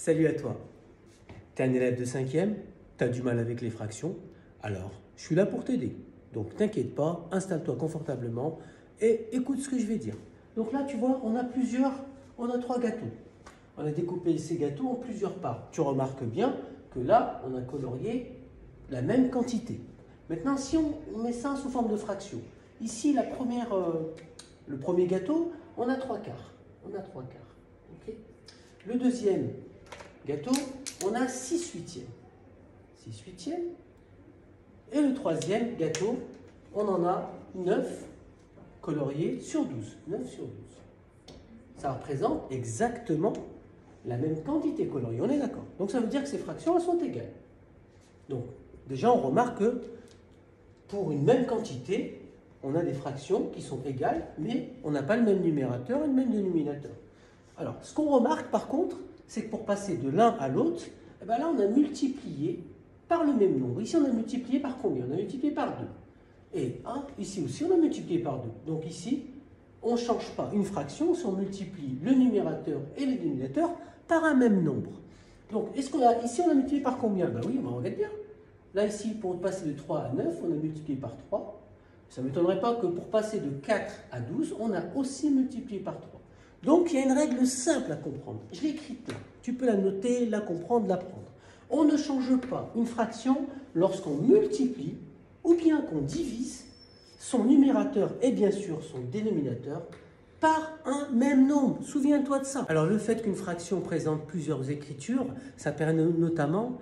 Salut à toi. Tu es un élève de 5e, tu as du mal avec les fractions, alors je suis là pour t'aider. Donc t'inquiète pas, installe-toi confortablement et écoute ce que je vais dire. Donc là tu vois, on a 3 gâteaux. On a découpé ces gâteaux en plusieurs parts. Tu remarques bien que là, on a colorié la même quantité. Maintenant, si on met ça sous forme de fraction, ici, le premier gâteau, on a 3/4. On a 3/4. Okay. Le deuxième gâteau, on a 6/8. 6/8. Et le troisième gâteau, on en a 9 coloriés sur 12. 9 sur 12. Ça représente exactement la même quantité coloriée, on est d'accord. Donc ça veut dire que ces fractions, elles sont égales. Donc déjà, on remarque que pour une même quantité, on a des fractions qui sont égales, mais on n'a pas le même numérateur et le même dénominateur. Alors, ce qu'on remarque par contre, c'est que pour passer de l'un à l'autre, eh ben là, on a multiplié par le même nombre. Ici, on a multiplié par combien? On a multiplié par 2. Et ici aussi, on a multiplié par 2. Donc ici, on ne change pas une fraction si on multiplie le numérateur et le dénominateur par un même nombre. Donc, ici, on a multiplié par combien? Ben oui, on regarde bien. Là, ici, pour passer de 3 à 9, on a multiplié par 3. Ça ne m'étonnerait pas que pour passer de 4 à 12, on a aussi multiplié par 3. Donc, il y a une règle simple à comprendre. Je l'ai écrite là. Tu peux la noter, la comprendre, l'apprendre. On ne change pas une fraction lorsqu'on multiplie ou bien qu'on divise son numérateur et bien sûr son dénominateur par un même nombre. Souviens-toi de ça. Alors, le fait qu'une fraction présente plusieurs écritures, ça permet notamment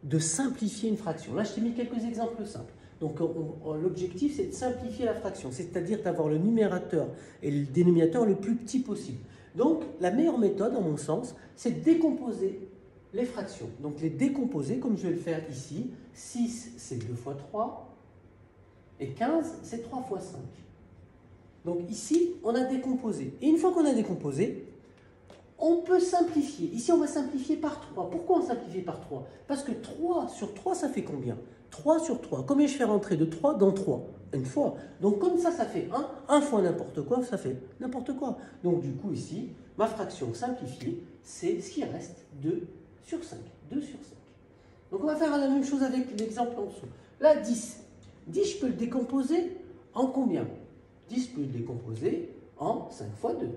de simplifier une fraction. Là, je t'ai mis quelques exemples simples. Donc, l'objectif, c'est de simplifier la fraction, c'est-à-dire d'avoir le numérateur et le dénominateur le plus petit possible. Donc, la meilleure méthode, à mon sens, c'est de décomposer les fractions. Donc, les décomposer, comme je vais le faire ici. 6, c'est 2 fois 3. Et 15, c'est 3 fois 5. Donc, ici, on a décomposé. Et une fois qu'on a décomposé, on peut simplifier. Ici, on va simplifier par 3. Pourquoi on simplifie par 3? Parce que 3 sur 3, ça fait combien? 3 sur 3. Combien je fais rentrer de 3 dans 3? Une fois. Donc, comme ça fait 1. 1 fois n'importe quoi, ça fait n'importe quoi. Donc, du coup, ici, ma fraction simplifiée, c'est ce qui reste 2 sur 5. 2 sur 5. Donc, on va faire la même chose avec l'exemple en dessous. Là, 10. 10, je peux le décomposer en combien? 10, je peux le décomposer en 5 fois 2.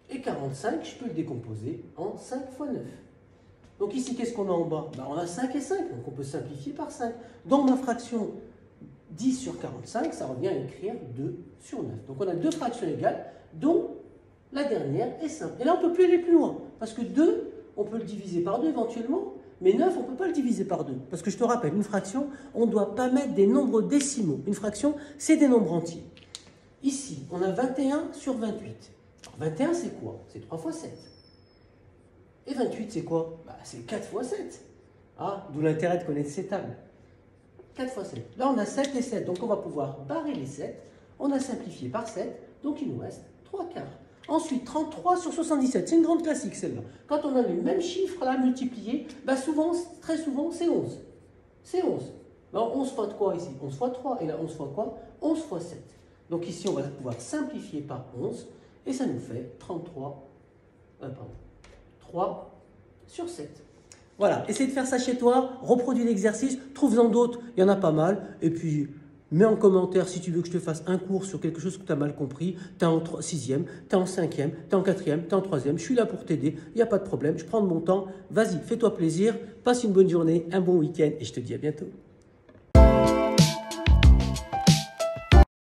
Et 45, je peux le décomposer en 5 fois 9. Donc ici, qu'est-ce qu'on a en bas? On a 5 et 5, donc on peut simplifier par 5. Dans ma fraction 10 sur 45, ça revient à écrire 2 sur 9. Donc on a deux fractions égales, dont la dernière est simple. Et là, on ne peut plus aller plus loin, parce que 2, on peut le diviser par 2 éventuellement, mais 9, on ne peut pas le diviser par 2. Parce que je te rappelle, une fraction, on ne doit pas mettre des nombres décimaux. Une fraction, c'est des nombres entiers. Ici, on a 21 sur 28. 21, c'est quoi? C'est 3 fois 7. Et 28, c'est quoi? C'est 4 fois 7. D'où l'intérêt de connaître ces tables. 4 fois 7. Là, on a 7 et 7, donc on va pouvoir barrer les 7. On a simplifié par 7, donc il nous reste 3/4. Ensuite, 33 sur 77. C'est une grande classique, celle-là. Quand on a le même chiffre là multiplié, très souvent, c'est 11. C'est 11. 11 fois quoi ici? 11 fois 3. Et là, 11 fois quoi? 11 fois 7. Donc ici, on va pouvoir simplifier par 11. Et ça nous fait 3 sur 7. Voilà, essaye de faire ça chez toi, reproduis l'exercice, trouve-en d'autres, il y en a pas mal. Et puis, mets en commentaire si tu veux que je te fasse un cours sur quelque chose que tu as mal compris. Tu es en 6e, tu es en 5e, tu es en 4e, tu es en 3e. Je suis là pour t'aider, il n'y a pas de problème, je prends de mon temps. Vas-y, fais-toi plaisir, passe une bonne journée, un bon week-end et je te dis à bientôt.